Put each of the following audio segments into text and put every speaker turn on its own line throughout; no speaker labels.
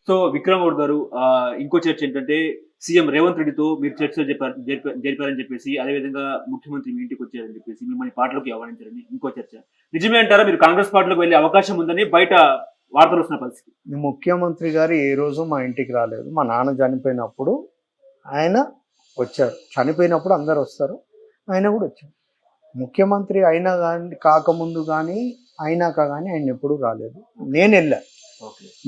So Vikram Goud గారు ఇంకో చర్చ ఏంటంటే సీఎం రేవంత్ రెడ్డితో మీరు చర్చలు జరిపారని చెప్పేసి, అదేవిధంగా ముఖ్యమంత్రి మీ ఇంటికి వచ్చారని చెప్పేసి మిమ్మల్ని పార్టీలోకి ఆహ్వానించారని ఇంకో చర్చ. నిజమే అంటారా? మీరు కాంగ్రెస్ పార్టీలోకి వెళ్ళే అవకాశం ఉందని బయట వార్తలు వస్తున్న పరిస్థితి.
ముఖ్యమంత్రి గారు ఏ రోజు మా ఇంటికి రాలేదు. మా నాన్న చనిపోయినప్పుడు ఆయన వచ్చారు. చనిపోయినప్పుడు అందరు వస్తారు. ఆయన కూడా వచ్చారు. ముఖ్యమంత్రి అయినా కానీ కాకముందు కానీ అయినాక కానీ ఆయన ఎప్పుడూ రాలేదు. నేను వెళ్ళా.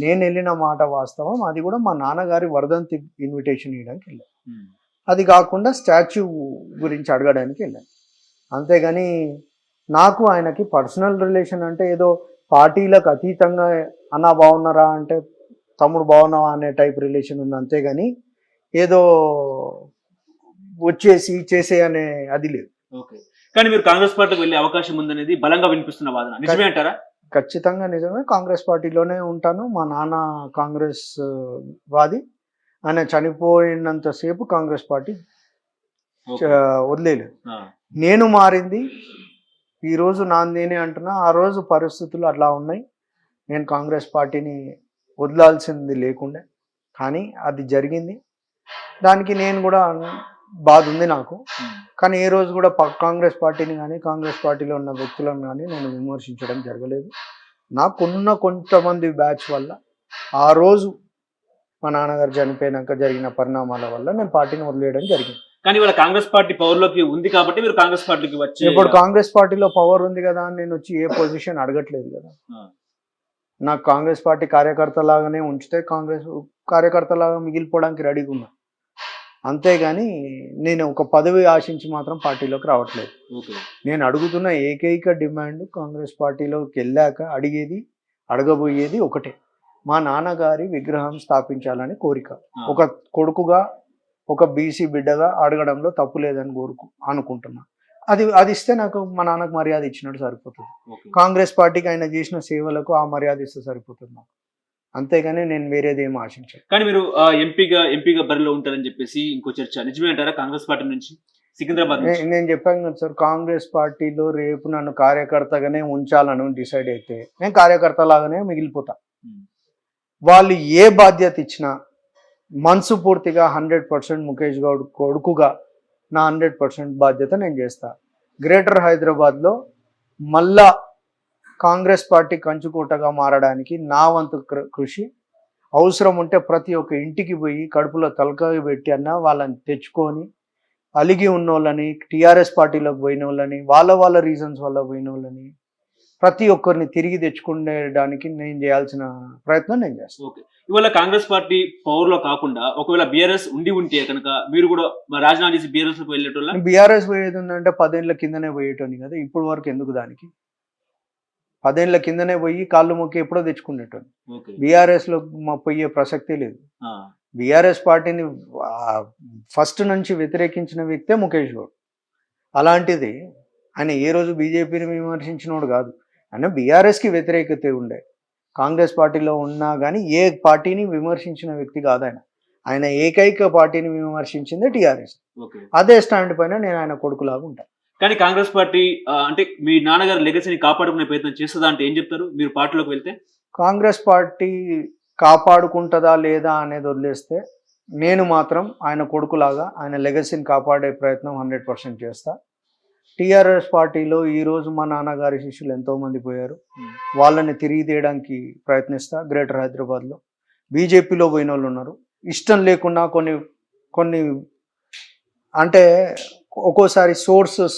నేను వెళ్ళిన మాట వాస్తవం. అది కూడా మా నాన్నగారి వర్ధంతి ఇన్విటేషన్ ఇవ్వడానికి వెళ్ళాను. అది కాకుండా స్టాచ్యూ గురించి అడగడానికి వెళ్ళాను. అంతేగాని నాకు ఆయనకి పర్సనల్ రిలేషన్ అంటే ఏదో పార్టీలకు అతీతంగా అన్నా బాగున్నారా అంటే తమ్ముడు బాగున్నావా అనే టైప్ రిలేషన్ ఉంది. అంతేగాని ఏదో వచ్చేసి చేసే అనే అది లేదు.
ఓకే. కానీ మీరు కాంగ్రెస్ పార్టీకి వెళ్ళే అవకాశం ఉందనేది బలంగా వినిపిస్తున్న వాదన నిజమే అంటారా?
ఖచ్చితంగా నిజమే. కాంగ్రెస్ పార్టీలోనే ఉంటాను. మా నాన్న కాంగ్రెస్ వాది. ఆయన చనిపోయినంతసేపు కాంగ్రెస్ పార్టీ వదిలేదు. నేను మారింది ఈరోజు నేనే అంటున్నా. ఆ రోజు పరిస్థితులు అట్లా ఉన్నాయి. నేను కాంగ్రెస్ పార్టీని వదలాల్సింది లేకుండే, కానీ అది జరిగింది. దానికి నేను కూడా బాధ ఉంది నాకు. కానీ ఏ రోజు కూడా కాంగ్రెస్ పార్టీని కానీ కాంగ్రెస్ పార్టీలో ఉన్న వ్యక్తులను కానీ నేను విమర్శించడం జరగలేదు. నాకున్న కొంతమంది బ్యాచ్ వల్ల ఆ రోజు మా నాన్నగారు చనిపోయినాక జరిగిన పరిణామాల వల్ల నేను పార్టీని వదిలేయడం జరిగింది.
కానీ ఇవాళ కాంగ్రెస్ పార్టీ పవర్లోకి ఉంది కాబట్టి మీరు కాంగ్రెస్ పార్టీకి వచ్చి,
ఇప్పుడు కాంగ్రెస్ పార్టీలో పవర్ ఉంది కదా అని నేను వచ్చి ఏ పొజిషన్ అడగట్లేదు కదా. నాకు కాంగ్రెస్ పార్టీ కార్యకర్త లాగానే ఉంచితే కాంగ్రెస్ కార్యకర్త లాగా మిగిలిపోవడానికి రెడీగా ఉన్నా. అంతేగాని నేను ఒక పదవి ఆశించి మాత్రం పార్టీలోకి రావట్లేదు. నేను అడుగుతున్న ఏకైక డిమాండ్ కాంగ్రెస్ పార్టీలోకి వెళ్ళాక అడగబోయేది ఒకటే, మా నాన్నగారి విగ్రహం స్థాపించాలని కోరిక. ఒక కొడుకుగా ఒక బీసీ బిడ్డగా అడగడంలో తప్పు లేదని అనుకుంటున్నా. అది ఇస్తే నాకు మా నాన్నకు మర్యాద ఇచ్చినట్టు సరిపోతుంది. కాంగ్రెస్ పార్టీకి ఆయన చేసిన సేవలకు ఆ మర్యాద ఇస్తే సరిపోతుంది నాకు. అంతేగాని నేను వేరేది ఏం ఆశించాను.
కానీ మీరు ఎంపీగా బరిలో ఉంటారని చెప్పేసి ఇంకో చర్చ నిజమే అంటారా? కాంగ్రెస్ పార్టీ నుంచి సికింద్రాబాద్
నేను చెప్పాను కదా సార్, కాంగ్రెస్ పార్టీలో రేపు నన్ను కార్యకర్తగానే ఉంచాలని డిసైడ్ అయితే నేను కార్యకర్త లాగానే మిగిలిపోతా. వాళ్ళు ఏ బాధ్యత ఇచ్చినా మనసు పూర్తిగా 100% ముఖేష్ గౌడ్ కొడుకుగా నా 100% బాధ్యత నేను చేస్తా. గ్రేటర్ హైదరాబాద్లో మళ్ళా కాంగ్రెస్ పార్టీ కంచుకోటగా మారడానికి నా వంతు కృషి. అవసరం ఉంటే ప్రతి ఒక్క ఇంటికి పోయి కడుపులో తలకాయ పెట్టి అన్న వాళ్ళని తెచ్చుకొని, అలిగి ఉన్న వాళ్ళని, టీఆర్ఎస్ పార్టీలోకి పోయిన వాళ్ళని, వాళ్ళ రీజన్స్ వల్ల పోయిన వాళ్ళని ప్రతి ఒక్కరిని తిరిగి తెచ్చుకునేడానికి నేను చేయాల్సిన ప్రయత్నం నేను చేస్తాను.
ఓకే. ఇవాళ కాంగ్రెస్ పార్టీ పవర్లో కాకుండా ఒకవేళ బీఆర్ఎస్ ఉంటే కనుక మీరు కూడా రాజీనామా చేసి బీఆర్ఎస్ వెళ్ళేటోళ్ళ?
బీఆర్ఎస్ పోయేది ఉందంటే 10 ఏళ్ల కిందనే పోయేటోని కదా. ఇప్పుడు వరకు ఎందుకు దానికి? 10 ఏళ్ల కిందనే పోయి కాళ్ళు మొక్కి ఎప్పుడో తెచ్చుకునేటోని. బీఆర్ఎస్ లో పోయే ప్రసక్తే లేదు. బీఆర్ఎస్ పార్టీని ఫస్ట్ నుంచి వ్యతిరేకించిన వ్యక్తే ముఖేష్ గౌడ్. అలాంటిది ఆయన ఏ రోజు బీజేపీని విమర్శించినోడు కాదు. ఆయన బీఆర్ఎస్కి వ్యతిరేకత ఉండే. కాంగ్రెస్ పార్టీలో ఉన్నా కానీ ఏ పార్టీని విమర్శించిన వ్యక్తి కాదు ఆయన. ఆయన ఏకైక పార్టీని విమర్శించిందే టీఆర్ఎస్. అదే స్టాండ్ పైన నేను ఆయన కొడుకులాగా ఉంటాను.
కానీ కాంగ్రెస్ పార్టీ అంటే మీ నాన్నగారి లెగసీని కాపాడుకునే ప్రయత్నం చేస్తుందా అంటే ఏం చెప్తారు మీరు పార్టీలోకి వెళ్తే?
కాంగ్రెస్ పార్టీ కాపాడుకుంటుందా లేదా అనేది వదిలేస్తే నేను మాత్రం ఆయన కొడుకులాగా ఆయన లెగసీని కాపాడే ప్రయత్నం 100% చేస్తా. టీఆర్ఎస్ పార్టీలో ఈరోజు మా నాన్నగారి శిష్యులు ఎంతోమంది పోయారు. వాళ్ళని తిరిగి తీయడానికి ప్రయత్నిస్తా. గ్రేటర్ హైదరాబాద్లో బీజేపీలో పోయిన వాళ్ళు ఉన్నారు. ఇష్టం లేకుండా కొన్ని అంటే ఒక్కోసారి సోర్సెస్,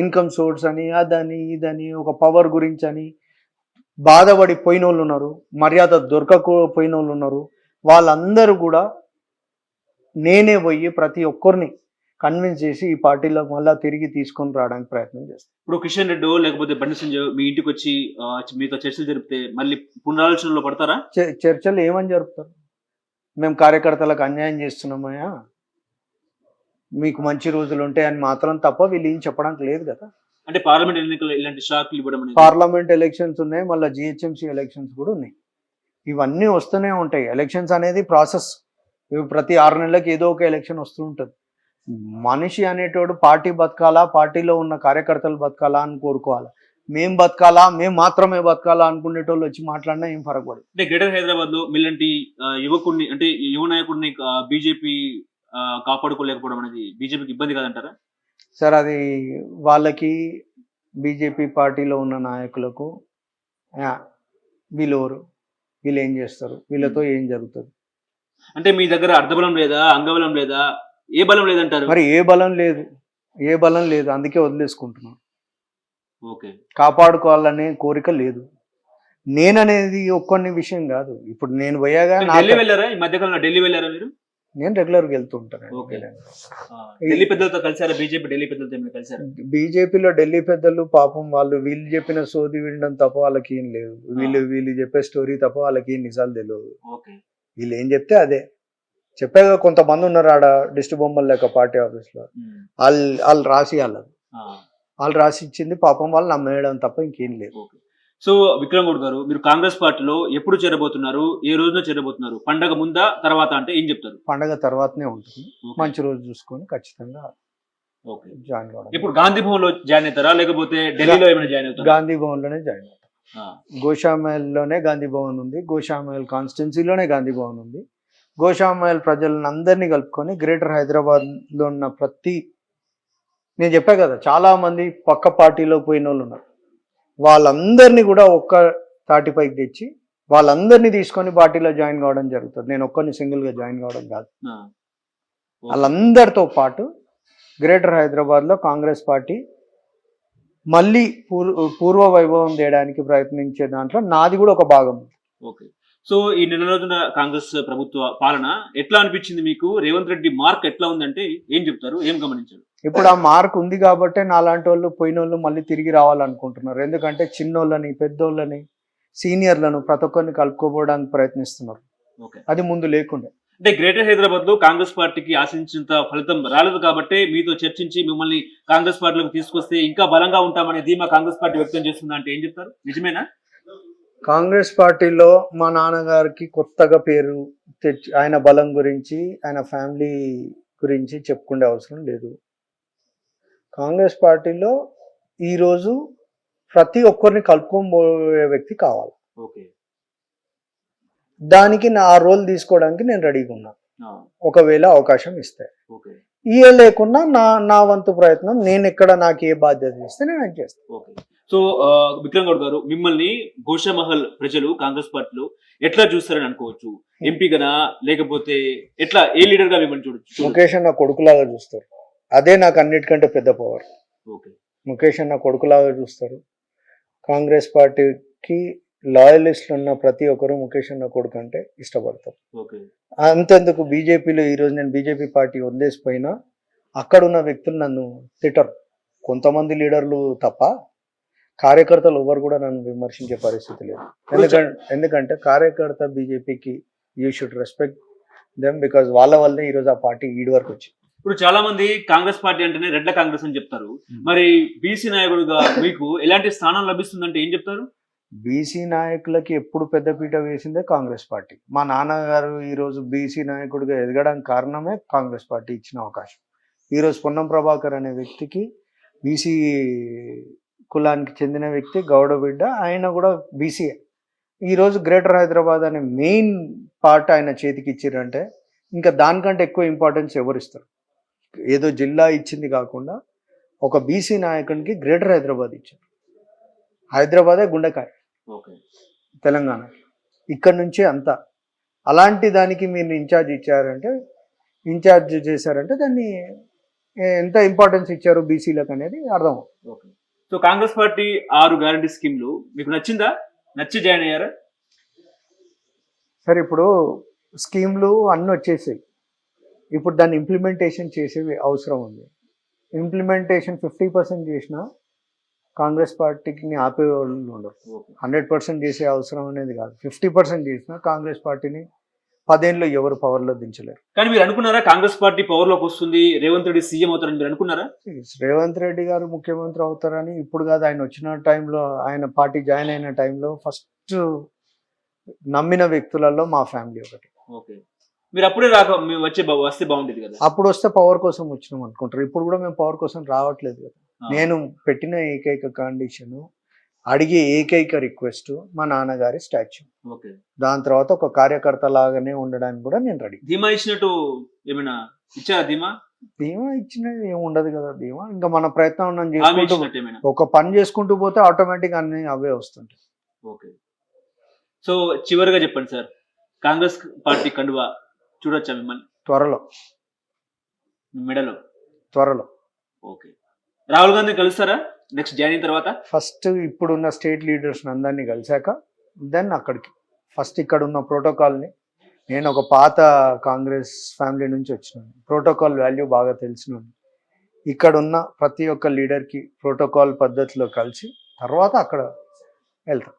ఇన్కమ్ సోర్స్ అని అదని ఇదని ఒక పవర్ గురించి అని బాధపడి పోయిన వాళ్ళు ఉన్నారు. మర్యాద దొరకకపోయిన వాళ్ళు ఉన్నారు. వాళ్ళందరూ కూడా నేనే పోయి ప్రతి ఒక్కరిని కన్విన్స్ చేసి ఈ పార్టీలో మళ్ళీ తిరిగి తీసుకొని రావడానికి ప్రయత్నం చేస్తాను.
ఇప్పుడు కిషన్ రెడ్డి లేకపోతే బండి సంజయ్ మీ ఇంటికి వచ్చి మీతో చర్చలు జరిపితే మళ్ళీ పునరాలోచనలో పడతారా?
చర్చలు ఏమని జరుపుతారు? మేము కార్యకర్తలకు అన్యాయం చేస్తున్నామయ్యా, మీకు మంచి రోజులు ఉంటాయి అని మాత్రం తప్ప వీళ్ళు ఏం చెప్పడానికి లేదు కదా.
అంటే పార్లమెంట్ ఎన్నికలు ఇలాంటి షాక్లు ఇవ్వడం,
పార్లమెంట్ ఎలక్షన్స్ ఉన్నాయి, మళ్ళీ జిహెచ్ఎంసీ ఎలక్షన్స్ కూడా ఉన్నాయి. ఇవన్నీ వస్తూనే ఉంటాయి. ఎలక్షన్స్ అనేది ప్రాసెస్. ప్రతి 6 నెలలకు ఏదో ఒక ఎలక్షన్ వస్తూ ఉంటుంది. మనిషి అనేటోడు పార్టీ బతకాలా, పార్టీలో ఉన్న కార్యకర్తలు బతకాలా అని కోరుకోవాలి. మేం బతకాలా మేము మాత్రమే బతకాలా అనుకునేటోళ్ళు వచ్చి మాట్లాడినా ఏం ఫరక్ పడదు.
అంటే గ్రేటర్ హైదరాబాద్ లో మీలాంటి యువకుడిని అంటే యువ నాయకుడిని బీజేపీ కాపాడుకోలేకపోవడం అనేది బీజేపీకి ఇబ్బంది కాదంటారా?
సార్ అది వాళ్ళకి బీజేపీ పార్టీలో ఉన్న నాయకులకు ఆ, వీళ్ళెవరు, వీళ్ళు ఏం చేస్తారు, వీళ్ళతో ఏం జరుగుతుంది,
అంటే మీ దగ్గర అర్ధబలం లేదా, అంగబలం లేదా, ఏ బలం లేదంటారు?
మరి ఏ బలం లేదు, ఏ బలం లేదు, అందుకే వదిలేసుకుంటున్నాం.
ఓకే.
కాపాడుకోవాలనే కోరిక లేదు. నేననేది ఒక్కొన్ని విషయం కాదు. ఇప్పుడు నేను పోయాగా
ఢిల్లీ వెళ్ళారా? ఈ మధ్యకాలంలో ఢిల్లీ వెళ్ళారా మీరు?
నేను రెగ్యులర్గా వెళ్తూ ఉంటాను.
ఓకే. ఢిల్లీ పెద్దలతో కలిసారా? బీజేపీ ఢిల్లీ పెద్దలతో ఏమైనా కలిసారా?
బీజేపీలో ఢిల్లీ పెద్దలు పాపం వాళ్ళు వీళ్ళు చెప్పిన సోది వినడం తప్ప వాళ్ళకి ఏం లేదు. వీళ్ళు చెప్పే స్టోరీ తప్ప వాళ్ళకి ఏం నిజాలు తెలియదు.
ఓకే.
వీళ్ళు ఏం చెప్తే అదే చెప్పాక కొంతమంది ఉన్నారు ఆడ డిస్ట్ బొమ్మలు లేక పార్టీ ఆఫీస్ లో, వాళ్ళు రాసి వాళ్ళు రాసి ఇచ్చింది పాపం వాళ్ళు నమ్మేయడం తప్ప ఇంకేం లేదు.
సో విక్రమ్ గౌడ్ గారు, మీరు కాంగ్రెస్ పార్టీలో ఎప్పుడు చేరబోతున్నారు, ఏ రోజున చేరబోతున్నారు? పండగ ముందా తర్వాత అంటే ఏం చెప్తారు?
పండగ తర్వాతనే ఉంటుంది, మంచి రోజు చూసుకొని ఖచ్చితంగా జాయిన్ కావడం.
ఇప్పుడు గాంధీ భవన్ లో జాయిన్ అవుతారా లేకపోతే ఢిల్లీలో ఏమైనా జాయిన్ అవుతారా?
గాంధీ భవన్ లోనే జాయిన్ అవుతాం. గోషామహల్ లోనే గాంధీ భవన్ ఉంది, గోషామహల్ కాన్స్టిట్యున్సీలోనే గాంధీ భవన్ ఉంది. గోషామహల్ ప్రజలను అందరినీ కలుపుకొని గ్రేటర్ హైదరాబాద్ లో ఉన్న ప్రతి, నేను చెప్పా కదా చాలా మంది పక్క పార్టీలో పోయిన వాళ్ళు ఉన్నారు, వాళ్ళందరినీ కూడా ఒక్క తాటిపైకి తెచ్చి వాళ్ళందరినీ తీసుకొని పార్టీలో జాయిన్ కావడం జరుగుతుంది. నేను ఒక్కరిని సింగిల్ గా జాయిన్ కావడం కాదు, వాళ్ళందరితో పాటు గ్రేటర్ హైదరాబాద్ లో కాంగ్రెస్ పార్టీ మళ్ళీ పూర్వ వైభవం చేయడానికి ప్రయత్నించే దాంట్లో నాది కూడా ఒక భాగం.
ఓకే. సో ఈ నెల రోజున కాంగ్రెస్ ప్రభుత్వ పాలన ఎట్లా అనిపించింది మీకు? రేవంత్ రెడ్డి మార్క్ ఎట్లా ఉందంటే ఏం చెప్తారు, ఏం గమనించారు?
ఇప్పుడు ఆ మార్క్ ఉంది కాబట్టి నాలాంటి వాళ్ళు పోయిన వాళ్ళు మళ్ళీ తిరిగి రావాలనుకుంటున్నారు. ఎందుకంటే చిన్నోళ్ళని, పెద్దోళ్ళని, సీనియర్లను ప్రతి ఒక్కరిని కలుపుకోవడానికి ప్రయత్నిస్తున్నారు. అది ముందు లేకుండే.
అంటే గ్రేటర్ హైదరాబాద్ లో కాంగ్రెస్ పార్టీకి ఆశించినంత ఫలితం రాలేదు కాబట్టి మీతో చర్చించి మిమ్మల్ని కాంగ్రెస్ పార్టీలోకి తీసుకొస్తే ఇంకా బలంగా ఉంటామనే ధీమా కాంగ్రెస్ పార్టీ వ్యక్తం చేస్తుందా అంటే ఏం చెప్తారు? నిజమేనా?
కాంగ్రెస్ పార్టీలో మా నాన్నగారికి కొత్తగా పేరు తెచ్చి ఆయన బలం గురించి, ఆయన ఫ్యామిలీ గురించి చెప్పుకునే అవసరం లేదు. కాంగ్రెస్ పార్టీలో ఈరోజు ప్రతి ఒక్కరిని కలుపుకోబోయే వ్యక్తి కావాలి. దానికి నా రోల్ తీసుకోవడానికి నేను రెడీగా ఉన్నా, ఒకవేళ అవకాశం ఇస్తే. లేకున్నా నా వంతు ప్రయత్నం, నేను ఎక్కడ నాకు ఏ బాధ్యత ఇస్తే నేను అది చేస్తాను.
సో విక్రమ్ గౌడ్ గారు, మిమ్మల్ని గోషామహల్ ప్రజలు కాంగ్రెస్ పార్టీలో ఎట్లా చూస్తారని అనుకోవచ్చు? ఎంపీగానా లేకపోతే ఎట్లా, ఏ లీడర్ గా మిమ్మల్ని చూడొచ్చు?
ముఖేష్ అన్న కొడుకులాగా చూస్తారు, అదే నాకు అన్నిటికంటే పెద్ద పవర్. ముఖేష్ అన్న కొడుకులాగా చూస్తారు. కాంగ్రెస్ పార్టీకి లాయలిస్టులు ఉన్న ప్రతి ఒక్కరు ముఖేష్ అన్న కొడుకు అంటే ఇష్టపడతారు. అంతెందుకు బీజేపీలో ఈరోజు నేను బీజేపీ పార్టీ వదిలేసిపోయినా అక్కడున్న వ్యక్తులు నన్ను తిట్టరు, కొంతమంది లీడర్లు తప్ప. కార్యకర్తలు ఎవరు కూడా నన్ను విమర్శించే పరిస్థితి లేదు. ఎందుకంటే కార్యకర్త బీజేపీకి you should respect them, because వాళ్ళ వల్లే ఈరోజు ఆ పార్టీ ఈడి వరకు వచ్చింది.
ఇప్పుడు చాలా మంది కాంగ్రెస్ పార్టీ అంటేనే రెడ్ల కాంగ్రెస్ అని చెప్తారు. మరి బీసీ నాయకుడుగా మీకు ఎలాంటి స్థానం లభిస్తుందంటే ఏం చెప్తారు?
బీసీ నాయకులకి ఎప్పుడు పెద్దపీట వేసిందే కాంగ్రెస్ పార్టీ. మా నాన్నగారు ఈరోజు బీసీ నాయకుడిగా ఎదగడానికి కారణమే కాంగ్రెస్ పార్టీ ఇచ్చిన అవకాశం. ఈరోజు పొన్నం ప్రభాకర్ అనే వ్యక్తికి బీసీ కులానికి చెందిన వ్యక్తి, గౌడ బిడ్డ, ఆయన కూడా బీసీఏ. ఈరోజు గ్రేటర్ హైదరాబాద్ అనే మెయిన్ పార్ట్ ఆయన చేతికి ఇచ్చారంటే ఇంకా దానికంటే ఎక్కువ ఇంపార్టెన్స్ ఎవరు ఇస్తారు? ఏదో జిల్లా ఇచ్చింది కాకుండా ఒక బీసీ నాయకునికి గ్రేటర్ హైదరాబాద్ ఇచ్చారు. హైదరాబాదే గుండెకాయ తెలంగాణ, ఇక్కడ నుంచే అంతా. అలాంటి దానికి మీరు ఇన్ఛార్జ్ ఇచ్చారంటే, ఇన్ఛార్జ్ చేశారంటే దాన్ని ఎంత ఇంపార్టెన్స్ ఇచ్చారు బీసీలకు అనేది అర్థం.
సో కాంగ్రెస్ పార్టీ 6 గ్యారంటీ స్కీమ్లు మీకు నచ్చిందా? నచ్చి జాయిన్ అయ్యారా?
సరే, ఇప్పుడు స్కీమ్లు అన్నీ వచ్చేసాయి, ఇప్పుడు దాన్ని ఇంప్లిమెంటేషన్ చేసేవి అవసరం ఉంది. ఇంప్లిమెంటేషన్ 50% చేసినా కాంగ్రెస్ పార్టీకి ఆపేవాళ్ళు ఉండరు. 100% చేసే అవసరం అనేది కాదు. 50% చేసినా కాంగ్రెస్ పార్టీని 10 ఏళ్ళు ఎవరు పవర్లో దించలేరు.
కానీ మీరు అనుకున్నారా కాంగ్రెస్ పార్టీ పవర్లోకి వస్తుంది, రేవంత్ రెడ్డి సీఎం అవుతారని మీరు అనుకున్నారా?
రేవంత్ రెడ్డి గారు ముఖ్యమంత్రి అవుతారని ఇప్పుడు కాదు, ఆయన వచ్చిన టైంలో, ఆయన పార్టీ జాయిన్ అయిన టైంలో ఫస్ట్ నమ్మిన వ్యక్తులలో మా ఫ్యామిలీ ఒకటి.
మీరు అప్పుడే వస్తే బాగుండేది కదా.
అప్పుడు వస్తే పవర్ కోసం వచ్చినాం అనుకుంటారు. ఇప్పుడు కూడా మేము పవర్ కోసం రావట్లేదు కదా. నేను పెట్టిన ఏకైక కండిషన్, అడిగే ఏకైక రిక్వెస్ట్ మా నాన్నగారి స్టాచ్యూ.
ఓకే.
దాని తర్వాత ఒక కార్యకర్త లాగానే ఉండడానికి కూడా నేను రెడీ.
ధీమా ఇచ్చినట్టు ఏమైనా ఇచ్చారా ధీమా?
ధీమా ఇచ్చినది ఏమి ఉండదు కదా ధీమా, ఇంకా మన ప్రయత్నం మనం
హామీ
చేసుకుంటూ
ఇచ్చినట్టు ఏమైనా?
ఒక పని చేసుకుంటూ పోతే ఆటోమేటిక్ అన్ని అవే వస్తుంటాయి.
ఓకే. సో చివరిగా చెప్పండి సార్, కాంగ్రెస్ పార్టీ కండువా చూడొచ్చా మిమ్మల్ని
త్వరలో
మీ మెడలో?
త్వరలో
ఓకే. రాహుల్ గాంధీ కలుస్తారా నెక్స్ట్ జాయిన్ అయిన తర్వాత?
ఫస్ట్ ఇప్పుడున్న స్టేట్ లీడర్స్ అందరినీ కలిశాక దెన్ అక్కడికి ఫస్ట్ ఇక్కడ ఉన్న ప్రోటోకాల్ని, నేను ఒక పాత కాంగ్రెస్ ఫ్యామిలీ నుంచి వచ్చినాను, ప్రోటోకాల్ వాల్యూ బాగా తెలిసినాను. ఇక్కడ ఉన్న ప్రతి ఒక్క లీడర్కి ప్రోటోకాల్ పద్ధతిలో కలిసి తర్వాత అక్కడ వెళ్తాం.